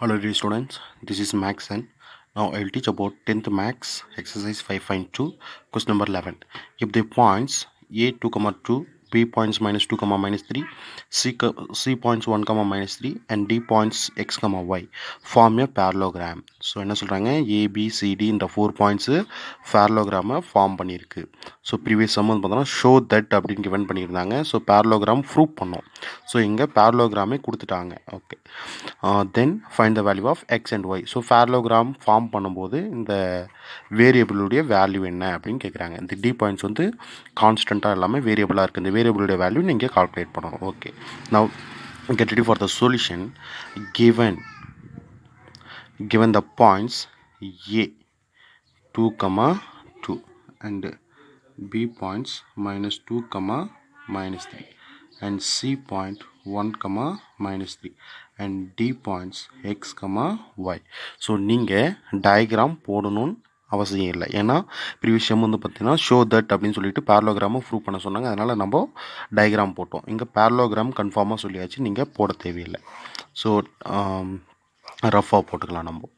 Hello dear students, this is Maxen. Now I will teach about 10th Max exercise 5.2 question number 11. If the points a 2, 2, b points minus 2, minus 3, c points 1, minus 3 and d points x, y form a parallelogram. So என்ன சொல்றாங்க a b c d இந்த 4 points parallelogram form பண்ணியிருக்கு. So previous sum வந்து பார்த்தோன்னா show that அப்படின்னு given பண்ணியிருந்தாங்க. So parallelogram prove பண்ணோம். So இங்கே parallelogram கொடுத்துட்டாங்க. Okay, then find the value of X and Y. So parallelogram form பண்ணும்போது இந்த வேரியபிளுடைய வேல்யூ என்ன அப்படின்னு கேட்குறாங்க. இந்த டி பாயிண்ட்ஸ் வந்து கான்ஸ்டண்ட்டாக இல்லாமல் வேரியபிளாக இருக்குது. இந்த வேரியபிளுடைய வேல்யூ நீங்கள் கால்குலேட் பண்ணணும். Okay, now get ready for the solution. given the points a 2, 2 and b points minus 2, minus 3 and c point 1, minus 3 and d points x, y. So நீங்கள் டயக்ராம் போடணும்னு அவசியம் இல்லை. ஏன்னா ப்ரீவியஸ் செம் வந்து பார்த்தீங்கன்னா ஷோ தட் அப்படின்னு சொல்லிட்டு பேரலோகிராமை ப்ரூவ் பண்ண சொன்னாங்க. அதனால் நம்ம டயக்ராம் போட்டோம். இங்கே பேரலோகிராம் கன்ஃபார்மாக சொல்லியாச்சு, நீங்கள் போட தேவையில்லை. ஸோ ரஃபாக போட்டுக்கலாம். நம்ம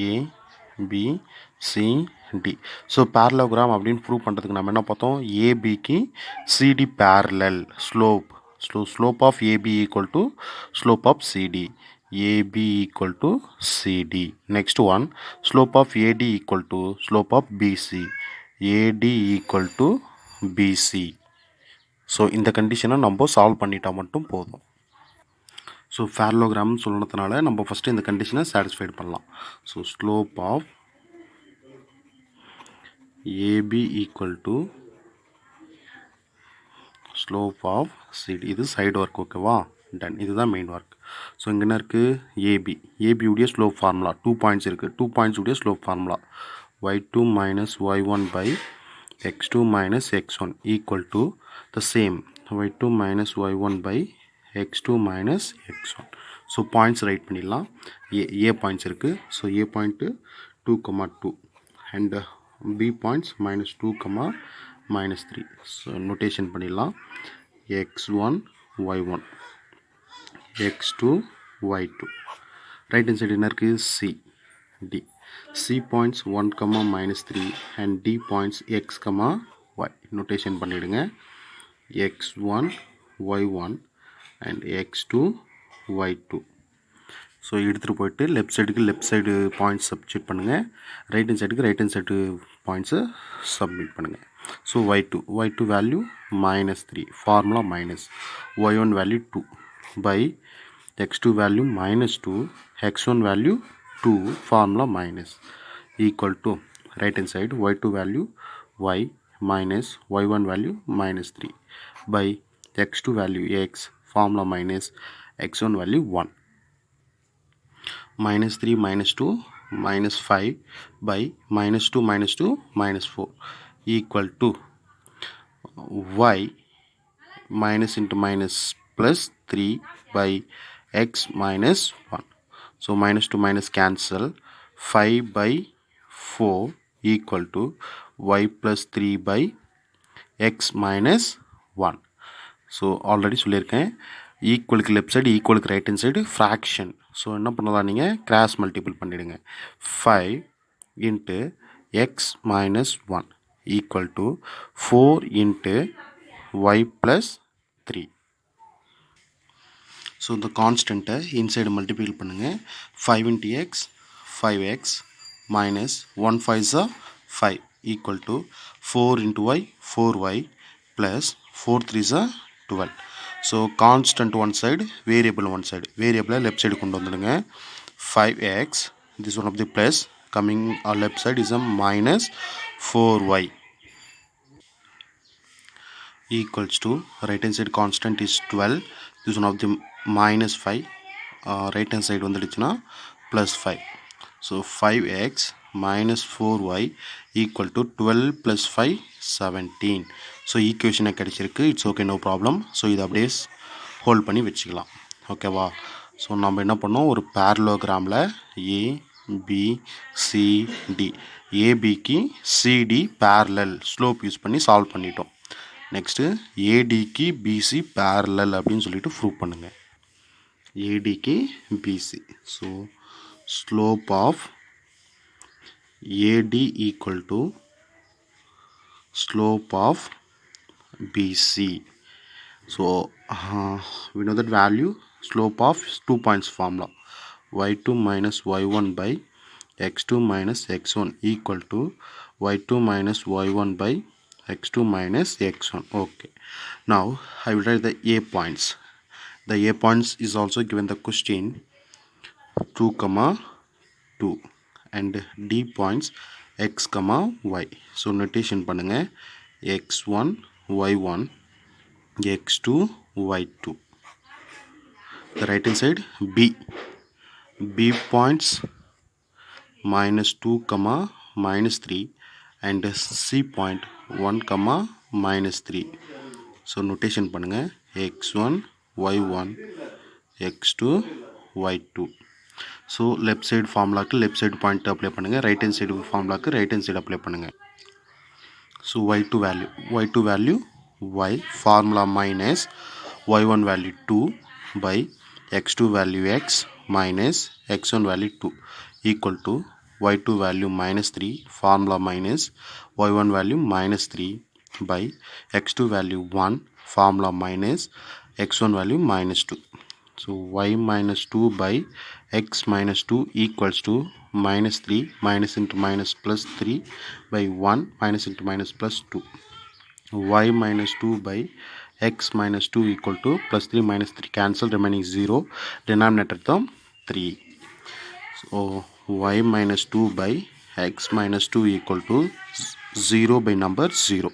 A B C D. So parallelogram அப்படின்னு ப்ரூவ் பண்ணுறதுக்கு நம்ம என்ன பார்த்தோம், ஏபிக்கு CD parallel slope of AB equal to slope of CD, AB equal to CD. Next one, slope of AD equal to slope of BC, AD equal to BC. So இந்த கண்டிஷனை நம்ம solve பண்ணிட்டா மட்டும் போதும். ஸோ parallelogram சொன்னதுனால நம்ம first இந்த கண்டிஷனை சாட்டிஸ்ஃபைட் பண்ணலாம். So slope of AB equal to slope of CD. இது சைடு ஒர்க். ஓகேவா, டன். இதுதான் மெயின் ஒர்க். ஸோ இங்கே என்ன இருக்குது, ஏபியுடைய ஸ்லோப் ஃபார்முலா 2 பாயிண்ட்ஸ் இருக்குது. 2 பாயிண்ட்ஸ் உடைய slope formula y2 minus y1 by x2 minus x1 equal to the same y2 minus y1 by x2 minus x1. So points write பண்ணிடலாம். A points இருக்குது. So A point 2, 2 and B points minus 2, minus 3. So notation பண்ணிடலாம். x1 y1 x2 y2. Right hand side என்ன இருக்குது, C D. C points 1, minus 3 and D points x, y. Notation பண்ணிடுங்க. x1 y1 and x2 y2. So எடுத்துகிட்டு போயிட்டு left சைடுக்கு left side points substitute பண்ணுங்கள், right hand சைடுக்கு right hand side பாயிண்ட்ஸை submit பண்ணுங்கள். So y2 value minus 3, formula minus, y1 value 2 by x2 value minus 2, x1 value 2, formula minus, equal to right hand side y2 value y minus y1 value minus 3 by x2 value x, formula minus, x1 value 1. Minus 3 minus 2 minus 5 by minus 2 minus 2 minus 4 equal to y minus into minus plus 3 by x minus 1. So minus to minus cancel, 5 by 4 equal to y plus 3 by x minus 1. So already சொல்லியிருக்கேன், ஈக்குவலுக்கு left side ஈக்குவலுக்கு right hand side fraction. So என்ன பண்ணலாம், நீங்கள் cross multiple பண்ணிவிடுங்க. 5 into X minus 1 equal to 4 into Y plus 3. So இந்த கான்ஸ்டண்ட்டை inside multiple பண்ணுங்கள். 5 into X 5x minus 1 5s are 5 equal to 4 into y 4y plus 4 3s are 12. So constant one side, variable one side. Variable left side கொண்டு வந்துடுங்க. 5x, this one of the plus, coming on left side is a minus 4y equals to right hand side constant is 12. This one of the minus 5, right hand side வந்துடுச்சுன்னா plus 5. So 5x minus 4y equal to 12 plus 5 17. So ஈக்குவேஷனை கிடைச்சிருக்கு. It's okay, no problem. So இதை அப்படியே hold பண்ணி வச்சுக்கலாம். ஓகேவா. So நம்ம என்ன பண்ணோம், ஒரு பேரலோகிராமில் ஏ பி சி டி, ஏபிக்கு சிடி பேரலல் ஸ்லோப் யூஸ் பண்ணி சால்வ் பண்ணிட்டோம். நெக்ஸ்ட்டு ஏடிக்கு பிசி பேரலல் அப்படின்னு சொல்லிட்டு ப்ரூவ் பண்ணுங்கள். AD की BC. So slope of AD equal to slope of BC. So we know that value slope of 2 points formula y2 minus y1 by x2 minus x1 equal to y2 minus y1 by x2 minus x1. Okay, now I will write the A points. The A points is also given the question 2 comma 2 and D points x comma y. So notation பண்ணுங்க x1 y1 x2 y2. The right hand side B points minus 2 comma minus 3 and C point 1 comma minus 3. So notation பண்ணுங்க x1 y1 x2 y2. So left side formulaக்கு left side point apply பண்ணுங்க, right hand side formulaக்கு right hand side apply பண்ணுங்க. So y2 value y formula minus y1 value 2 by x2 value x minus x1 value 2 equal to y2 value minus 3 formula minus y1 value minus 3 by x2 value 1 formula minus x1 value minus 2. So y minus 2 by x minus 2 equals to minus 3 minus into minus plus 3 by 1 minus into minus plus 2. Y minus 2 by x minus 2 equal to plus 3 minus 3 cancel, remaining 0, denominator term 3. So y minus 2 by x minus 2 equal to 0 by number 0.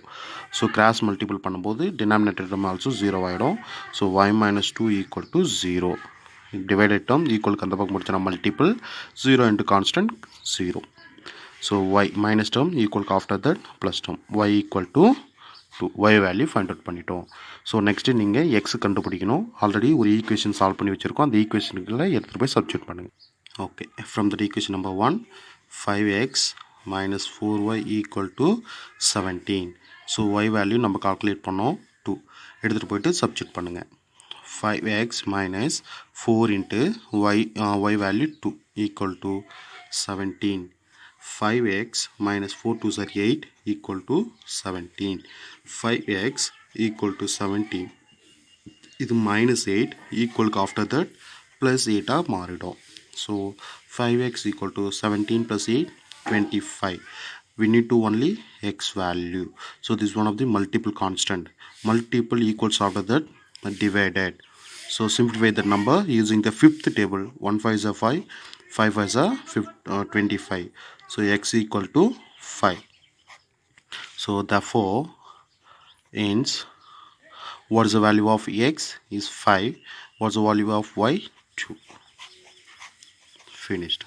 So cross multiple பண்ணும்போது denominator term also 0 ஆயிடும். So y minus 2 equal to 0. Divided term equal அந்த பக்கம் முடிச்சனா multiple 0 into constant 0. So y minus term equal after that plus term y equal to 2. Y value find out பண்ணிட்டோம். So next நீங்கள் X கண்டுபிடிக்கணும். Already ஒரு equation solve பண்ணி வச்சுருக்கோம். அந்த ஈக்குவேஷனுக்குள்ள எடுத்துகிட்டு போய் சப்ஸ்டியூட் பண்ணுங்கள். Okay, from that equation number 1 5x minus 4y equal to 17. So y value நம்ம கால்குலேட் பண்ணோம் 2. எடுத்துகிட்டு போயிட்டு சப்ஸ்டியூட் பண்ணுங்கள். 5x minus 4 into y value 2 equal to 17. 5x minus 4 2s are 8 equal to 17. 5x equal to 17. இது minus 8 equal to after that plus 8 ஆ மாறிடும். So 5x equal to 17 plus 8 25. We need to only x value. So this is one of the multiple constant. Multiple equals after that divided. So simplify the number using the fifth table. 1 5 is a 5, 5 is a 25. So x equal to 5. So therefore hence what is the value of x is 5. What's the value of y? 2. Finished.